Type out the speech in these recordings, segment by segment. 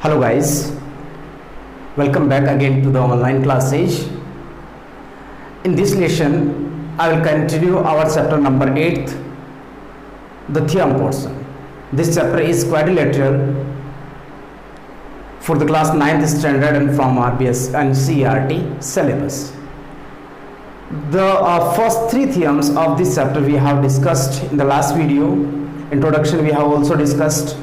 Hello guys, welcome back again to the online classes. In this lesson, I will continue our chapter number 8, the theorem portion. This chapter is quadrilateral for the class 9th standard and from RBS and CRT syllabus. The first three theorems of this chapter we have discussed in the last video. Introduction we have also discussed,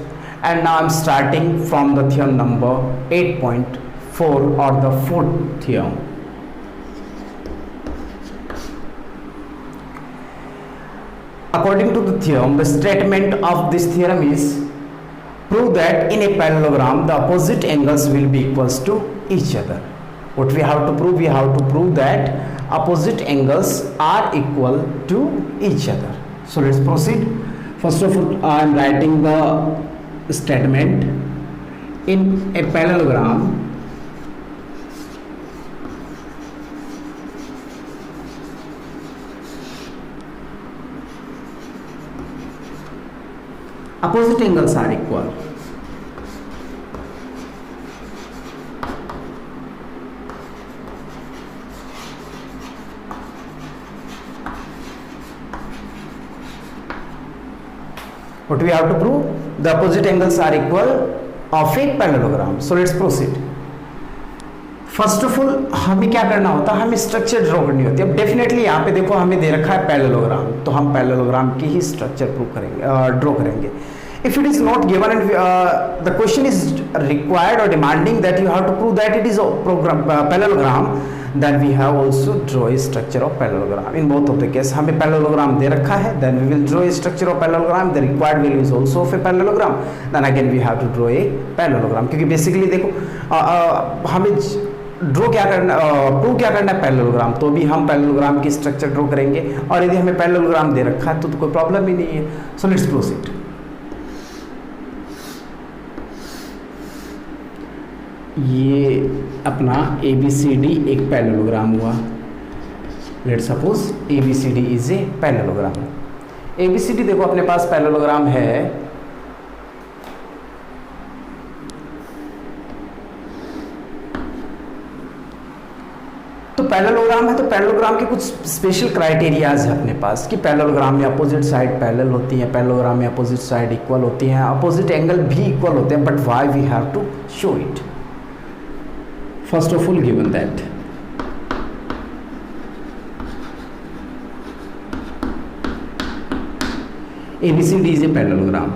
and now I am starting from the theorem number 8.4 or the fourth theorem. According to the theorem, the statement of this theorem is prove that in a parallelogram the opposite angles will be equals to each other. What we have to prove? We have to prove that opposite angles are equal to each other. So let's proceed. First of all, I am writing the statement in a parallelogram. Opposite angles are equal. What we have to prove? The opposite angles are equal of a parallelogram. So let's proceed. First of all हमें क्या करना होता है, हमें structure draw करनी होती है. अब डेफिनेटली यहाँ पे देखो हमें दे रखा है पैरेललोग्राम, तो हम पैरेललोग्राम की ही स्ट्रक्चर प्रूव करेंगे, ड्रॉ करेंगे. If it is not given and the question is required और demanding that you have to prove that it is parallelogram, then we have also draw a structure of parallelogram. In both of the case हमें parallelogram दे रखा है, then we will draw a structure of parallelogram. The required value is also of a parallelogram. Then again we have to draw a parallelogram, क्योंकि basically देखो हमें draw क्या करना, prove क्या करना है पैरेललोग्राम, तो भी हम पैरेललोग्राम की स्ट्रक्चर ड्रॉ करेंगे. और यदि हमें पैरेललोग्राम दे रखा है तो कोई प्रॉब्लम ही नहीं है. So let's proceed. ये अपना ABCD एक पैरेललोग्राम हुआ. Let's suppose ABCD is a parallelogram. ABCD देखो अपने पास पैरेललोग्राम है. तो पैरेललोग्राम है, तो पैरेललोग्राम के कुछ स्पेशल क्राइटेरियाज है अपने पास कि पैरेललोग्राम में अपोजिट साइड पैरेलल होती है, पैरेललोग्राम में अपोजिट साइड इक्वल होती हैं, अपोजिट एंगल भी इक्वल होते हैं. But why we have to show it? First of all, given that ABCD is a parallelogram.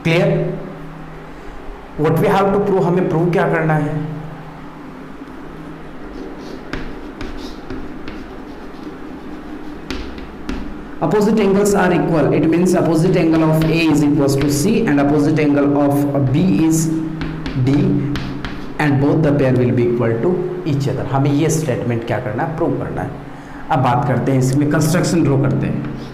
Clear? What we have to prove, हमें prove क्या करना है? Opposite angles are equal. It means opposite angle of A is equals to C and opposite angle of B is D and both the pair will be equal to each other. हमें ये statement क्या करना है? Prove करना है. अब बात करते हैं इसमें कंस्ट्रक्शन ड्रॉ करते हैं.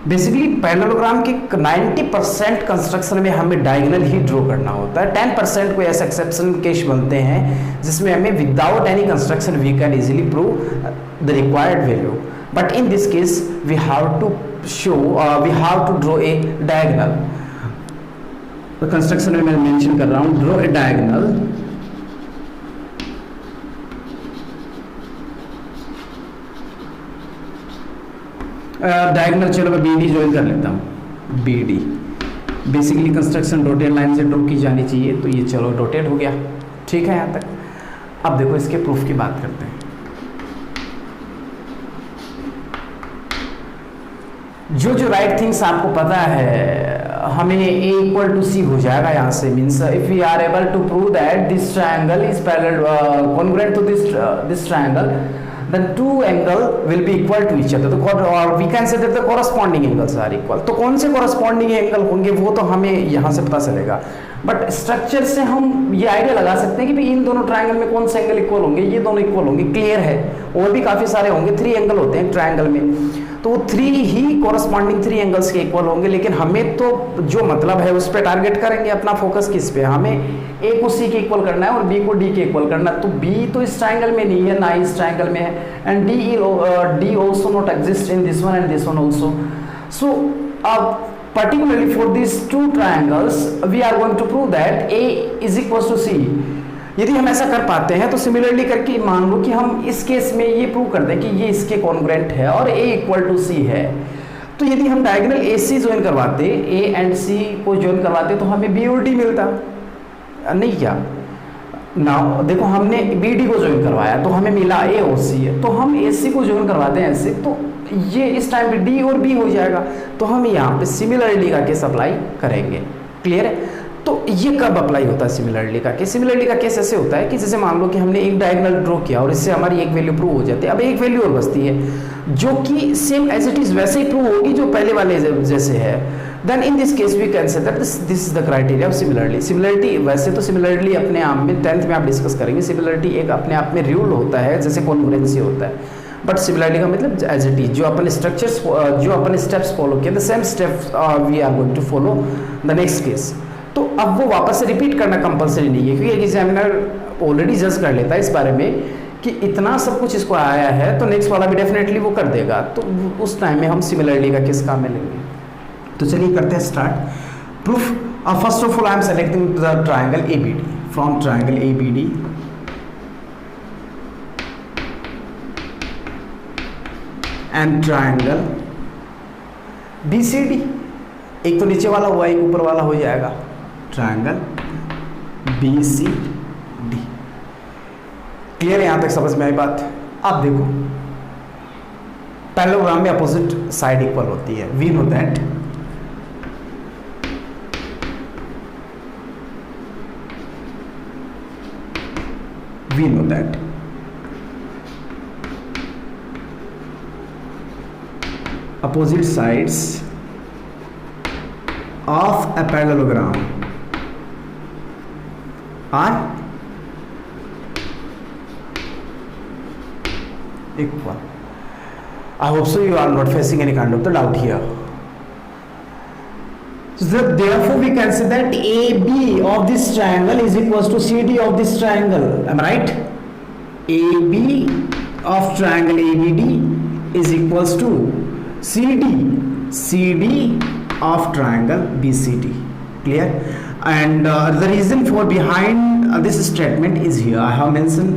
बेसिकली पैरेललोग्राम के 90% कंस्ट्रक्शन में हमें डायगोनल ही ड्रॉ करना होता है. 10% कोई ऐसे एक्सेप्शन केस बनते हैं जिसमें हमें without any construction we can easily prove the required value. But in this case we have to show, we have to draw a diagonal. तो कंस्ट्रक्शन में मैं मेंशन कर रहा हूँ ड्रॉ ए डायगोनल. डायगोनल चलो मैं BD ज्वाइन कर लेता हूँ. BD basically construction dotted line से ड्रॉ की जानी चाहिए, तो ये चलो डॉटेड हो गया. ठीक है यहाँ तक. अब देखो इसके प्रूफ की बात करते हैं. जो राइट थिंग्स आपको पता है, हमें A इक्वल टू C हो जाएगा यहाँ से. Means if we are able to prove that this triangle is parallel congruent to this triangle, then two angle will be equal to each other. Or we can say that the corresponding angles are equal. तो कौन से corresponding angle होंगे वो तो हमें यहाँ से पता चलेगा. बट स्ट्रक्चर से हम ये आइडिया लगा सकते हैं कि भाई इन दोनों ट्रायंगल में कौन से एंगल इक्वल होंगे, ये दोनों इक्वल होंगे. क्लियर है. और भी काफी सारे होंगे, 3 एंगल होते हैं ट्रायंगल में. तो वो 3 ही कॉरस्पॉन्डिंग 3 एंगल्स के इक्वल होंगे, लेकिन हमें तो जो मतलब है उस पर टारगेट करेंगे, अपना फोकस किस पे, हमें ए को सी के इक्वल करना है और बी को डी के इक्वल करना है। तो बी तो इस ट्राइंगल में नहीं है, ना इस ट्राइंगल में है, and D also not exist in this one and this one also. So अब particularly for these two triangles we are going to prove that A is equals to C। यदि हम ऐसा कर पाते हैं तो सिमिलरली करके मान लो कि हम इस केस में ये प्रूव कर दें कि ये इसके कॉन्ग्रुएंट है और A इक्वल टू C है। तो यदि हम डायगोनल AC ज्वाइन करवाते, A एंड C को ज्वाइन करवाते तो हमें B और D मिलता, नहीं क्या ना। देखो हमने BD को ज्वाइन करवाया तो हमें मिला A और C है, तो हम AC को ज्वाइन करवाते हैं ऐसे, तो ये इस टाइम पे D और B हो जाएगा, तो हम यहाँ पे सिमिलरली का केस अप्लाई करेंगे। क्लियर है? तो ये कब अप्लाई होता है सिमिलरली का केस? सिमिलरली का केस ऐसे होता है कि जैसे मान लो कि हमने एक डायगोनल ड्रॉ किया और इससे हमारी एक वैल्यू प्रूव हो जाती है, अब एक वैल्यू और बचती है जो कि सेम एज इट इज वैसे ही प्रूव होगी जो पहले वाले जैसे है। Then in this case we can say that this is the criteria of similarity. Similarity वैसे तो सिमिलरिटी अपने आप में 10th में आप डिस्कस करेंगे, सिमिलरिटी एक अपने आप में रूल होता है जैसे कॉन्ग्रुएंसी होता है, बट सिमिलरिटी का मतलब एज इट इज जो अपन स्ट्रक्चर्स जो अपन स्टेप्स फॉलो किए the same steps we are going to follow the next case. तो अब वो वापस से रिपीट करना कंपलसरी नहीं है, क्योंकि एक एग्जामिनर ऑलरेडी जज कर लेता है इस बारे में कि इतना सब कुछ इसको आया है तो नेक्स्ट वाला भी डेफिनेटली वो कर देगा, तो उस टाइम में हम सिमिलरिटी का किस काम में लेंगे। तो चलिए करते हैं start proof. First of all I am selecting the triangle ABD from triangle ABD and triangle BCD। एक तो नीचे वाला हुआ, एक ऊपर वाला हो जाएगा, ट्राइंगल BCD। क्लियर है? यहां तक समझ में आई बात? अब देखो पैरेललोग्राम में अपोजिट साइड इक्वल होती है, we know that. We know that opposite sides of a parallelogram are equal. I hope so you are not facing any kind of the doubt here. So therefore we can say that AB of this triangle is equals to CD of this triangle. Am I right? AB of triangle ABD is equals to CD of triangle BCD. Clear? And the reason for behind this statement is here. I have mentioned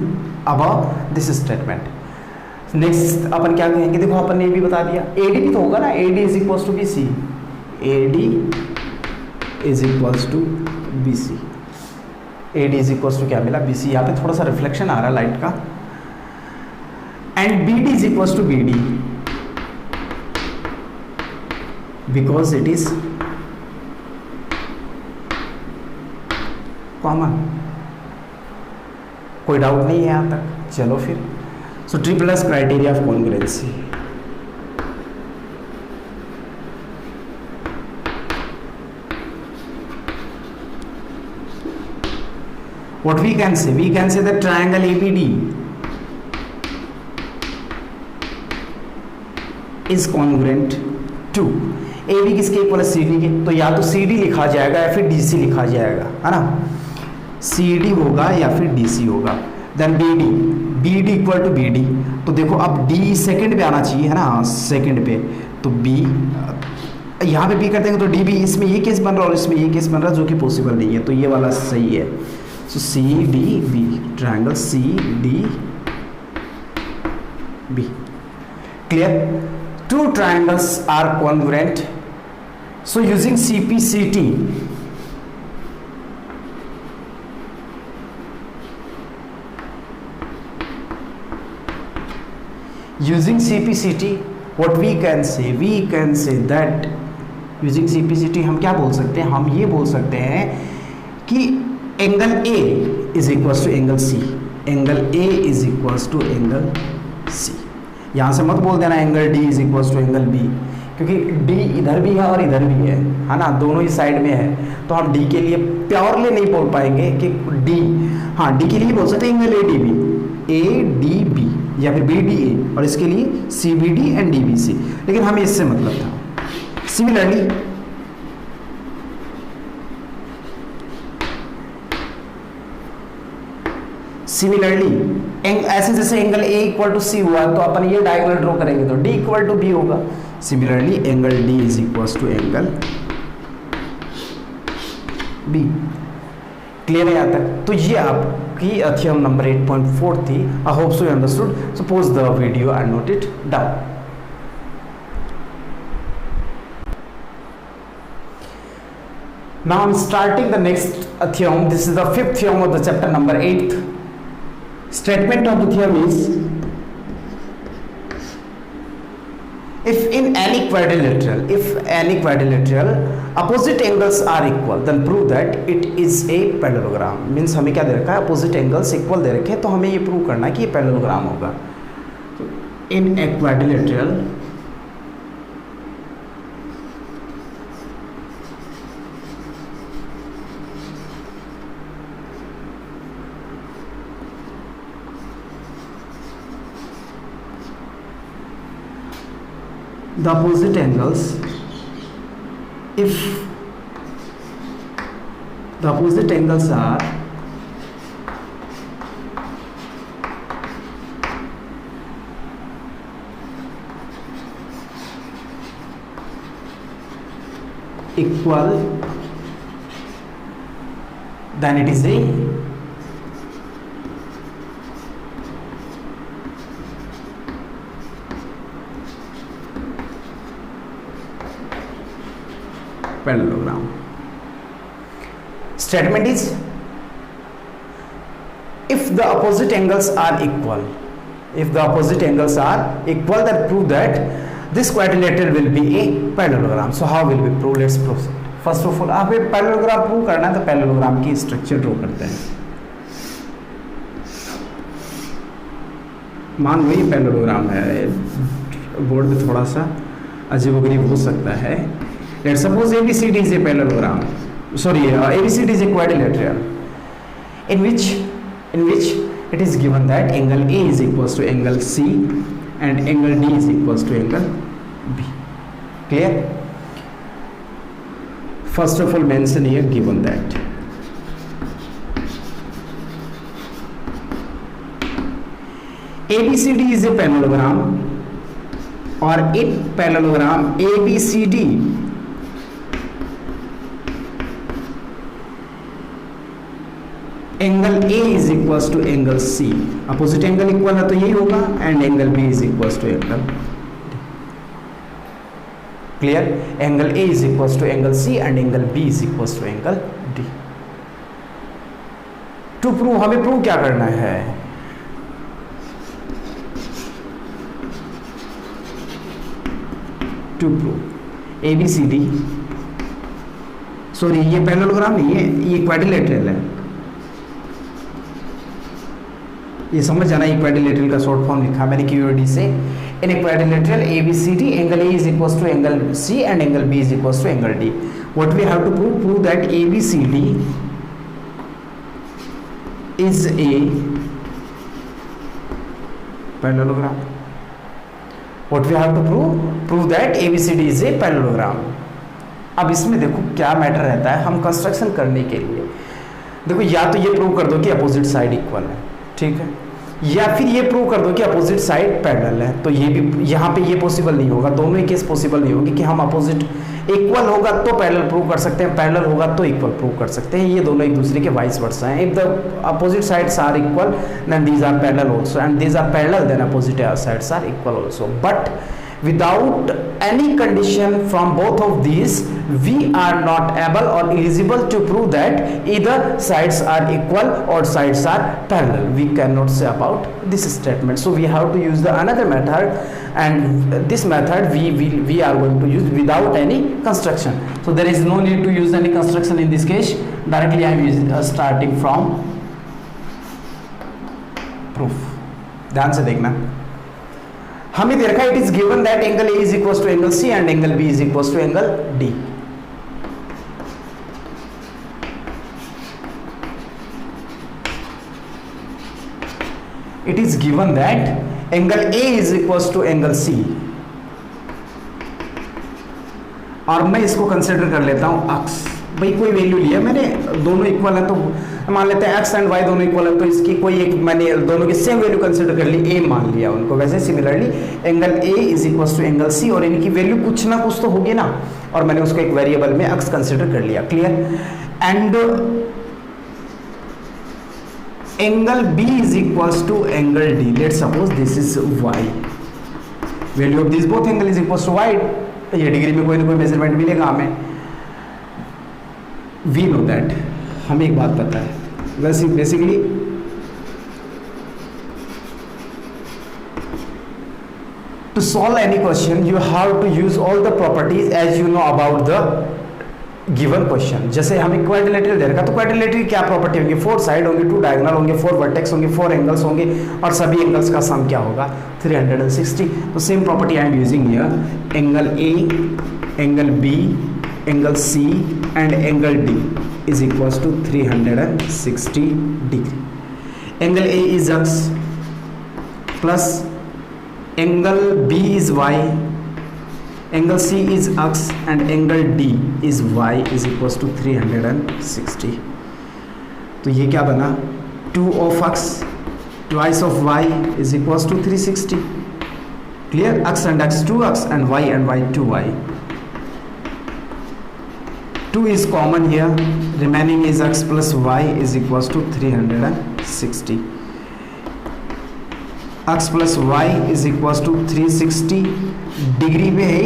above this statement. Next अपन क्या कहेंगे? देखो अपन ने भी बता दिया, AD भी तो होगा ना, AD is equals to BC, AD is equals to BC, AD is equals to क्या मिला? BC। यहाँ पे थोड़ा सा रिफ्लेक्शन आ रहा है लाइट का। And BD is equals to BD because it is common। कोई डाउट नहीं है यहाँ तक? चलो फिर so triplets criteria of congruency. what we can say that triangle ABD is congruent to AB किसके इक्वल है? CD के। तो या तो CD लिखा जाएगा या फिर DC लिखा जाएगा, है ना? CD होगा या फिर DC होगा। Then BD equal to BD। तो देखो अब D सेकंड पे आना चाहिए, है ना? सेकंड पे तो B यहाँ पे B कर देंगे तो DB। इसमें ये केस बन रहा है और इसमें ये केस बन रहा है जो कि पॉसिबल नहीं है, तो ये वाला सही है। सो CDB triangle CDB। Clear? Two triangles are congruent, so using CPCT what we can say that using CPCT हम क्या बोल सकते हैं? हम ये बोल सकते हैं कि angle A is equals to angle C, angle A is equals to angle C। यहाँ से मत बोल देना angle D is equals to angle B, क्योंकि D इधर भी है और इधर भी है ना? दोनों ही साइड में है, तो हम D के लिए प्योरली नहीं बोल पाएंगे कि D। हाँ, D के लिए बोल सकते हैं एंगल ADB, ADB या फिर बी डी ए, और इसके लिए C B D and D B C, लेकिन हमें इससे मतलब था। सिमिलरली ऐसे जैसे angle A equal to C हुआ तो अपन ये डायगोनल ड्रॉ करेंगे तो डी इक्वल टू बी होगा। Similarly angle D is equal to angle B. Clear है यहाँ तक? तो ये आपकी थ्योरम नंबर 8.4 थी। आई hope so you understood. Suppose the video and note it down. Now I'm starting the next theorem. This is the fifth theorem of the chapter number 8. Statement of the theorem is, if any quadrilateral opposite angles are equal, then prove that it is a parallelogram. Means हमें क्या दे रखा है? opposite angles equal दे रखे हैं, तो हमें ये prove करना है कि ये parallelogram होगा। In a quadrilateral the opposite angles, if the opposite angles are equal, then it is a parallelogram. Statement is, if the opposite angles are equal, then prove that this quadrilateral will be a parallelogram. So how will we prove? Let's proceed. First of all, आप एक parallelogram prove करना है तो parallelogram की structure draw करते हैं। मान लो ये parallelogram है, बोर्ड पे थोड़ा सा अजीबोगरीब हो सकता है। Let's suppose ABCD is a parallelogram. ABCD is a quadrilateral in which it is given that angle A is equals to angle C and angle D is equals to angle B. Clear? First of all, mention here given that ABCD is a parallelogram, or in parallelogram ABCD angle A is equals to angle C, opposite angle equal है तो यही होगा, and angle B is equals to angle D. Clear? Angle A is equals to angle C and angle B is equals to angle D. To prove, हमें prove क्या करना है? To prove ABCD, sorry ये parallelogram नहीं है, ये quadrilateral है। ये समझ जाना, एक क्वाड्रिलेटरल का शॉर्ट फॉर्म लिखा मैंने QOD से। In a quadrilateral ABCD, angle A is equals to angle C and angle B is equals to angle D. What we have to prove that ABCD is a parallelogram. What we have to prove that ABCD is a parallelogram. अब इसमें देखो क्या matter रहता है, हम construction करने के लिए देखो या तो ये प्रूव कर दो कि अपोजिट साइड इक्वल है, ठीक है, या फिर ये प्रूव कर दो कि अपोजिट साइड पैरेलल है. तो ये भी यहाँ पे ये पॉसिबल नहीं होगा, दोनों ही केस पॉसिबल नहीं होगी कि हम अपोजिट इक्वल होगा तो पैरेलल प्रूव कर सकते हैं, पैरेलल होगा तो इक्वल प्रूव कर सकते हैं. ये दोनों एक दूसरे के वाइस वर्सा हैं. If the opposite sides are equal then these are parallel also, and these are parallel then opposite sides are equal also. But without any condition from both of these we are not able or eligible to prove that either sides are equal or sides are parallel. We cannot say about this statement, so we have to use the another method, and this method we are going to use without any construction. So there is no need to use any construction in this case. Directly I am using starting from proof. ध्यान से देखना, हमें दे रखा है it is given that angle A is equal to angle C and angle B is equal to angle D. It is given that angle A is equal to angle C, और मैं इसको कंसिडर कर लेता हूं अक्स। भाई कोई value लिया मैंने, दोनों इक्वल है तो मान लेते हैं एक्स एंड वाई दोनों इक्वल है, तो इसकी कोई एक मैंने दोनों की सेम वैल्यू कंसिडर कर ली, ए मान लिया उनको। वैसे similarly angle A is equal to angle C, और इनकी वैल्यू कुछ ना कुछ तो होगी ना, और मैंने उसको एक वेरिएबल में एक्स कंसिडर कर लिया। Clear? And angle B is equal to angle D, let suppose this is Y, value of this both angle is equal to Y. ये डिग्री में कोई ना कोई मेजरमेंट मिलेगा हमें, वी नो दैट, हमें एक बात पता है। वैसे basically to solve any question you have to use all the properties as you know about the given question। जैसे हमें क्वाड्रिलेटरल दे रखा, तो क्वाड्रिलेटरल क्या प्रॉपर्टी होंगी? 4 साइड होंगे, 2 डायगोनल होंगे, 4 वर्टेक्स होंगे, 4 एंगल्स होंगे, और सभी एंगल्स का सम क्या होगा? 360। तो same property I am using here, angle A, angle B, angle C and angle D is equal to 360 degree. Angle A is X plus angle B is Y, angle C is X and angle D is Y is equal to 360। तो ये क्या बना? 2 of X twice of Y is equal to 360। Clear? X and X 2x and y 2y. 2 is common here, remaining is x plus y is equals to 360. x plus y is equals to 360 degree पे है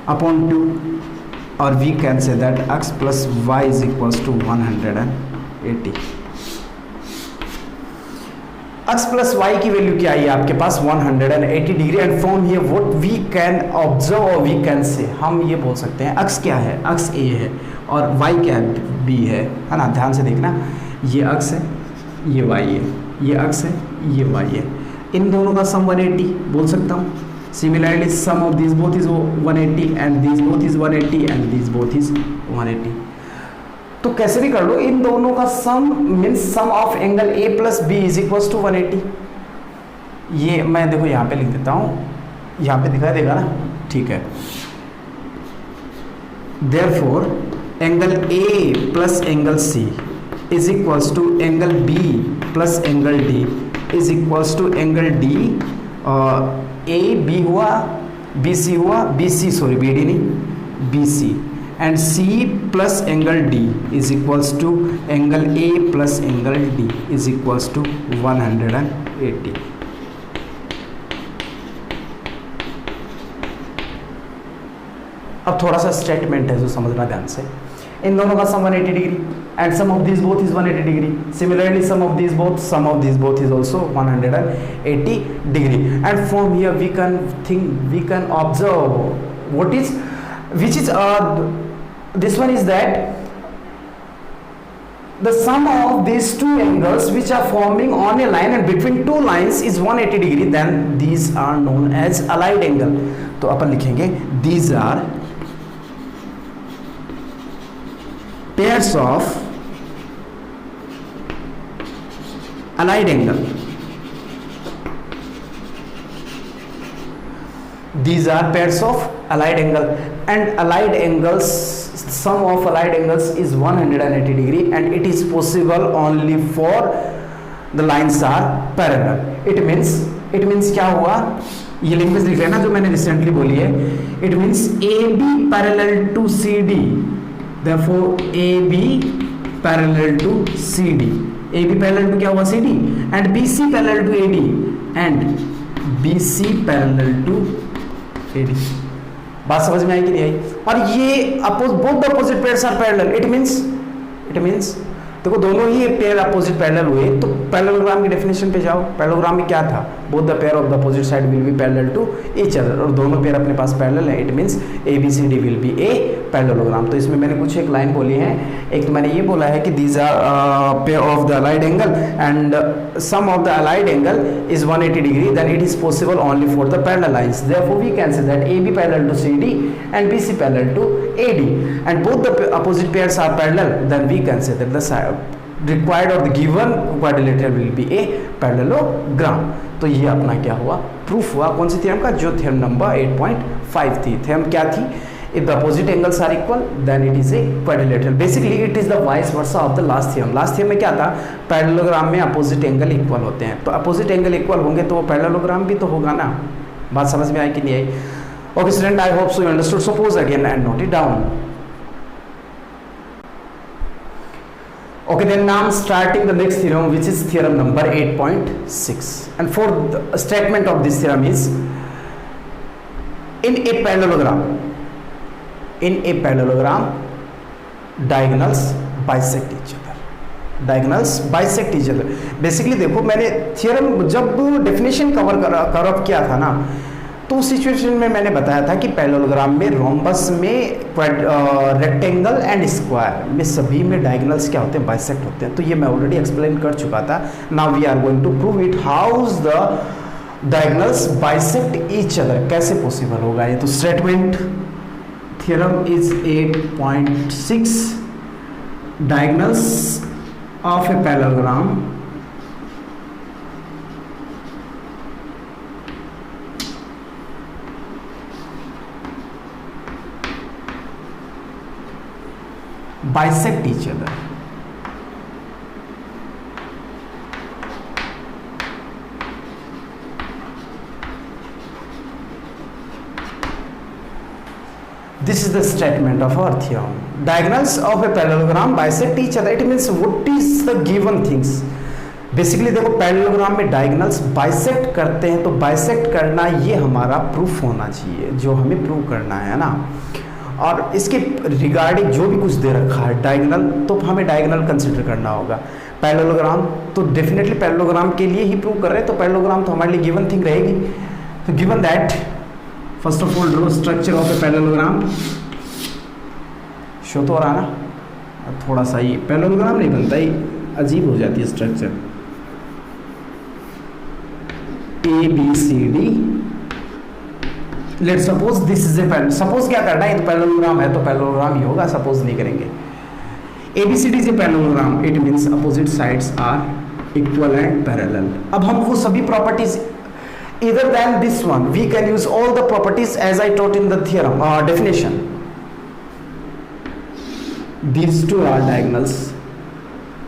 upon 2, और we can say that x plus y is equals to 180. x plus y की value क्या है आपके पास? 180 degree. And from here what we can observe और we can say, हम ये बोल सकते हैं x क्या है? x a है, और y क्या है? b है ना? ध्यान से देखना, ये x है, ये y है, ये x है, ये y है, इन दोनों का सम 180 बोल सकता हूँ। Similarly sum of this both is 180 and this both is 180 and this both is 180। तो कैसे भी कर लो, इन दोनों का sum means sum of angle A plus B is equal to 180। ये मैं देखो यहाँ पे लिख देता हूँ, यहाँ पे दिखाई देगा ना? ठीक है। Therefore angle A plus angle C is equal to angle B plus angle D is equal to angle D, A B हुआ, बी सी हुआ, B C sorry B D नहीं, B C, and C plus angle D is equals to angle A plus angle D is equals to 180. अब थोड़ा सा statement है जो समझना ध्यान से। इन दोनों का sum 180 degree and sum of this both is 180 degree. Similarly sum of this both is also 180 degree. And from here we can observe what is which is this one is that the sum of these two angles which are forming on a line and between two lines is 180 degree, then these are known as allied angle. तो अपन लिखेंगे these are pairs of allied angle. These are pairs of allied angle, and allied angles, sum of allied angles is 180 degree, and it is possible only for the lines are parallel. It means क्या हुआ? ये language लिख रहे हैं ना जो मैंने recently बोली है। It means AB parallel to CD, therefore AB parallel to CD, AB parallel to क्या हुआ? CD, and BC parallel to AD, and BC parallel to AD। बात समझ में आई कि नहीं आई? और ये both the opposite pairs are parallel. It means देखो दोनों ही पेयर अपोजिट पैरेलल हुए, तो पैरेललोग्राम की डेफिनेशन पे जाओ। पैरेललोग्राम में क्या था? Both the pair of the opposite side will be parallel to each other, और दोनों पेयर अपने पास पैरेलल है। It means ABCD will be a parallelogram. तो इसमें मैंने कुछ एक लाइन बोली है। एक तो मैंने ये बोला है कि these are pair of the allied angle and sum of the allied angle is 180 degree, then it is possible only for the parallel lines. Therefore we can say that AB parallel to CD and BC parallel to AD, and both the opposite pairs are parallel, then we can say that required or the given quadrilateral will be a parallelogram। तो ये अपना क्या हुआ, proof हुआ कौन सी theorem का, जो theorem number 8.5 थी। थ्योरम क्या थी, if the opposite angles are equal then it is a quadrilateral। basically it is the vice versa of the last theorem। last theorem में क्या था, पैरेललोग्राम में अपोजिट एंगल इक्वल होते हैं, तो अपोजिट एंगल इक्वल होंगे तो वो पैरेललोग्राम भी तो होगा ना। बात समझ में आई कि नहीं आई? Okay student, I hope so you understood. Suppose again and note it down. Okay, then now I'm starting the next theorem, which is theorem number 8.6, and for the statement of this theorem is, in a parallelogram diagonals bisect each other। diagonals bisect each other। Basically देखो, मैंने theorem जब definition cover up किया था ना, तो उस situation में मैंने बताया था कि पैरेललोग्राम में, रोम्बस में, रेक्टेंगल एंड स्क्वायर में सभी में डायगोनल्स क्या होते हैं, बाइसेक्ट होते हैं। तो ये मैं ऑलरेडी एक्सप्लेन कर चुका था। Now we are going to prove it, how is the diagonals bisect each other, कैसे पॉसिबल होगा ये। तो statement theorem is 8.6, diagonals of a parallelogram bisect each other। This is the statement of our theorem। Diagonals of a parallelogram bisect each other। It means what is the given things। Basically देखो, parallelogram में diagonals bisect करते हैं, तो bisect करना ये हमारा proof होना चाहिए, जो हमें प्रूव करना है ना। और इसके रिगार्डिंग जो भी कुछ दे रखा है डायगोनल, तो हमें डायगोनल कंसिडर करना होगा। पैरेललोग्राम तो डेफिनेटली पैरेललोग्राम के लिए ही प्रूव कर रहे हैं, तो पैरेललोग्राम तो हमारे लिए गिवन थिंग रहेगी। तो given that, first of all draw structure of a parallelogram. Show तो हो रहा ना, थोड़ा सा ही पैरेललोग्राम नहीं बनता, ही अजीब हो जाती है structure. ABCD, late suppose this is a parallel. Suppose क्या करना है, तो पैरेललोग्राम है तो पैरेललोग्राम ही होगा, सपोज नहीं करेंगे। ABCD is a parallelogram, it means opposite sides are equal and parallel. अब हम वो सभी properties, either than this one we can use all the properties as I taught in the theorem definition। these two are diagonals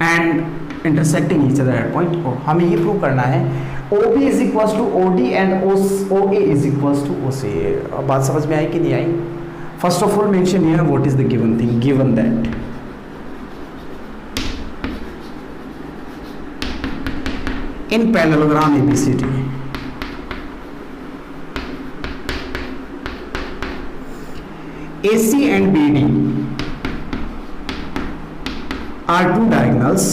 and intersecting each other at point O। हमें ये prove करना है OB is equals to OD and OA is equals to OC। बात समझ में आई कि नहीं आई? First of all mention here what is the given thing. Given that in parallelogram ABCD, AC and BD are two diagonals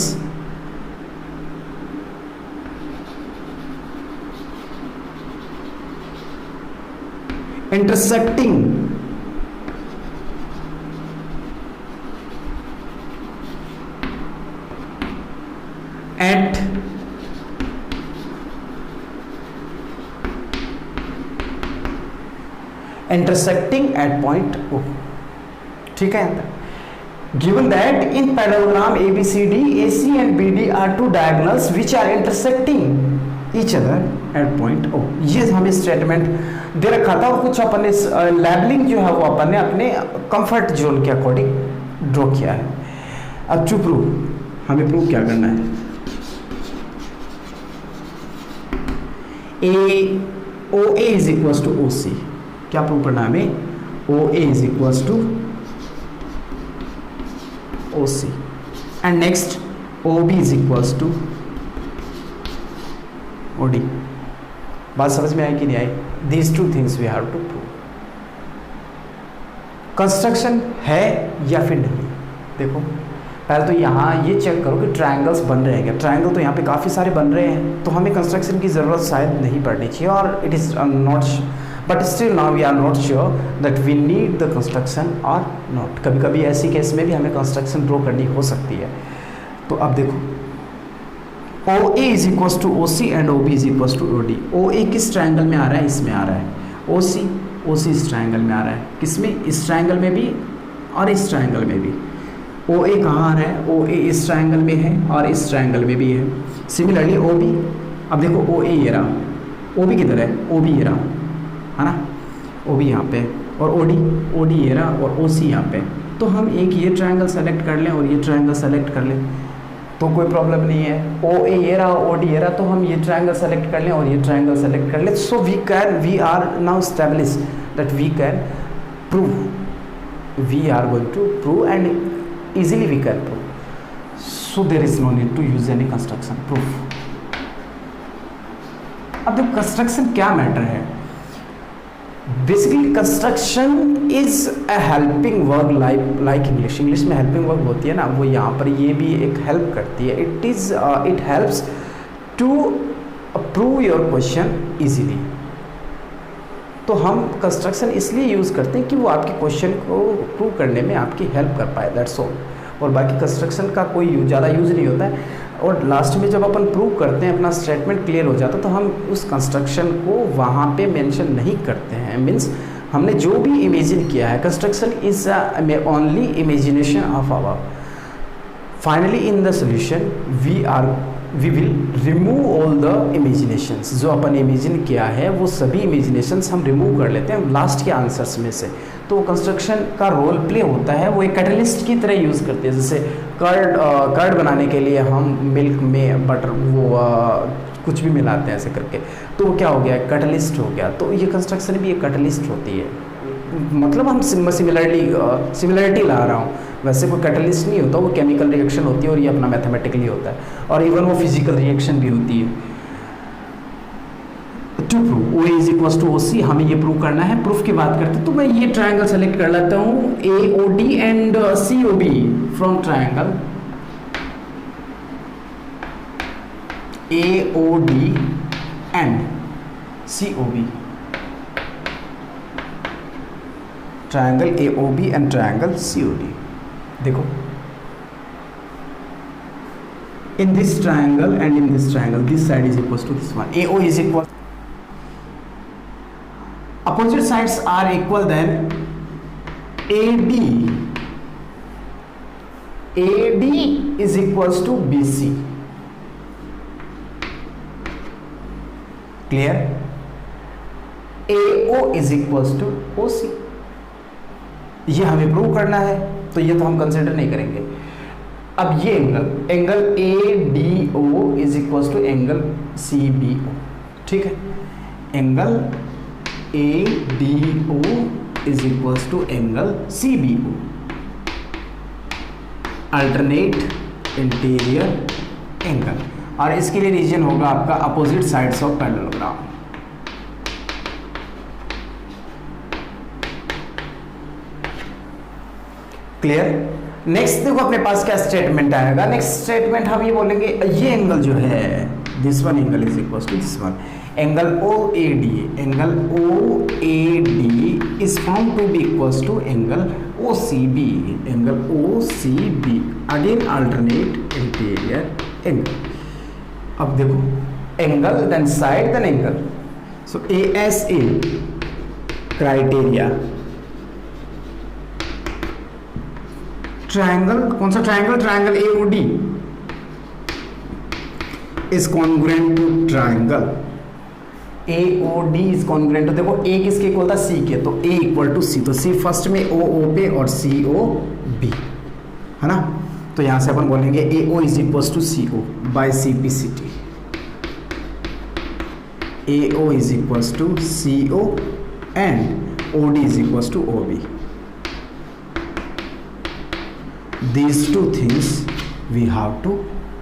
intersecting at point O। ठीक है, given that in parallelogram ABCD, AC and BD are two diagonals which are intersecting each other at point O। ये हमें statement दे रखा था, और कुछ अपन ने labelling जो है वो अपन ने अपने कंफर्ट जोन के अकॉर्डिंग ड्रॉ किया है। अब टू प्रूव, हमें प्रूव क्या करना है, OA is equals to OC। क्या प्रूव करना है हमें, OA is equals to OC and next OB is equals to OD। बात समझ में आई कि नहीं आई? These two things we have to prove. Construction है या फिर नहीं। देखो पहले तो यहाँ ये चेक करो कि ट्रायंगल्स बन रहे हैं क्या। ट्रायंगल तो यहाँ पे काफ़ी सारे बन रहे हैं, तो हमें कंस्ट्रक्शन की ज़रूरत शायद नहीं पड़नी चाहिए, और it is not, but still now we are not sure that we need the construction और नॉट। कभी कभी ऐसी केस में भी हमें कंस्ट्रक्शन ड्रॉ करनी हो सकती है। तो अब देखो, OA is equals to OC and OB is equals to OD। OA किस ट्रायंगल में आ रहा है, इसमें आ रहा है। OC इस ट्रायंगल में आ रहा है, किसमें, इस ट्रायंगल में भी और इस ट्रायंगल में भी। ओ ए कहाँ आ रहा है, ओ ए इस ट्रायंगल में है और इस ट्रायंगल में भी है। सिमिलरली ओ बी, अब देखो ओ ए ये रहा, ओ बी किधर है, ओ बी ये रहा है ना, ओ बी यहाँ पे, और ओ डी ये रहा, और ओ सी यहाँ पे। तो हम एक ये ट्रायंगल सेलेक्ट कर लें और ये ट्रायंगल सेलेक्ट कर लें तो कोई प्रॉब्लम नहीं है। ओ ए ये रहा, ओ डी ये रहा, तो हम ये ट्रायंगल सेलेक्ट कर लें और ये ट्रायंगल सेलेक्ट कर लें। So we are now establish that we can prove, we are going to prove and easily we can prove. So there is no need to use any construction proof. अब देखो construction क्या matter है, basically construction is a helping verb like English में helping verb होती है ना, वो यहाँ पर ये भी एक हेल्प करती है। It helps to prove your question easily. तो हम कंस्ट्रक्शन इसलिए यूज़ करते हैं कि वो आपके क्वेश्चन को प्रूव करने में आपकी हेल्प कर पाए, दैट्स ऑल। और बाकी कंस्ट्रक्शन का कोई ज़्यादा यूज़ नहीं होता है। और लास्ट में जब अपन प्रूव करते हैं, अपना स्टेटमेंट क्लियर हो जाता है, तो हम उस कंस्ट्रक्शन को वहाँ पे मेंशन नहीं करते हैं। मीन्स हमने जो भी इमेजिन किया है, construction is only imagination of our. Finally in the solution we will remove all the imaginations. जो अपन इमेजिन किया है वो सभी इमेजिनेशंस हम रिमूव कर लेते हैं लास्ट के आंसर्स में से। तो कंस्ट्रक्शन का रोल प्ले होता है, वो एक कैटलिस्ट की तरह यूज़ करते हैं। जैसे कर्ड बनाने के लिए हम मिल्क में बटर कुछ भी मिलाते हैं ऐसे करके, तो वो क्या हो गया, कैटलिस्ट हो गया। तो ये कंस्ट्रक्शन भी एक कैटलिस्ट होती है। मतलब हम सिमिलरिटी ला रहा हूँ, वैसे कोई कैटलिस्ट नहीं होता, वो केमिकल रिएक्शन होती है और ये अपना मैथमेटिकली होता है, और इवन वो फिजिकल रिएक्शन भी होती है। To prove O is equal to O C, हमें ये प्रूव करना है। प्रूफ की बात करते हैं तो मैं ये ट्रायंगल सेलेक्ट कर लेता हूँ, A O D and C O B from triangle A O D and C O B, triangle A O B and triangle C O D. देखो in this triangle and in this triangle, this side is equals to this one, AO is equal, opposite sides are equal, then AD is equals to BC, clear? AO is equals to OC। ये हमें prove करना है, तो ये तो हम consider नहीं करेंगे। अब ये angle A D O is equals to angle C B O, ठीक है? Angle A D O is equals to angle C B O, alternate interior angle, और इसके लिए रीजन होगा आपका opposite sides of parallelogram. Clear? Next देखो अपने पास क्या स्टेटमेंट आएगा। नेक्स्ट स्टेटमेंट हम ये बोलेंगे, ये एंगल जो है, this one angle is equal to this one, angle O A D, angle O A D is found to be equals to angle O C B, angle O C B, again alternate interior angle. अब देखो angle then side then angle, so A S A criteria. Triangle कौन सा triangle? Triangle AOD is congruent to triangle AOD is congruent to, देखो A किसके equal था, C के, तो A equal to C, तो C फर्स्ट में OO पे और COB, है ना? तो यहां से अपन बोलेंगे AO is equal to CO by CPCT, AO is equal to CO and OD is equal to OB। These two things we have to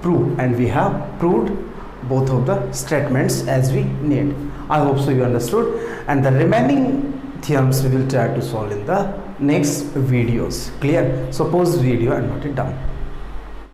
prove, and we have proved both of the statements as we need. I hope so you understood, and the remaining theorems we will try to solve in the next videos. Clear? So pause video and note it down.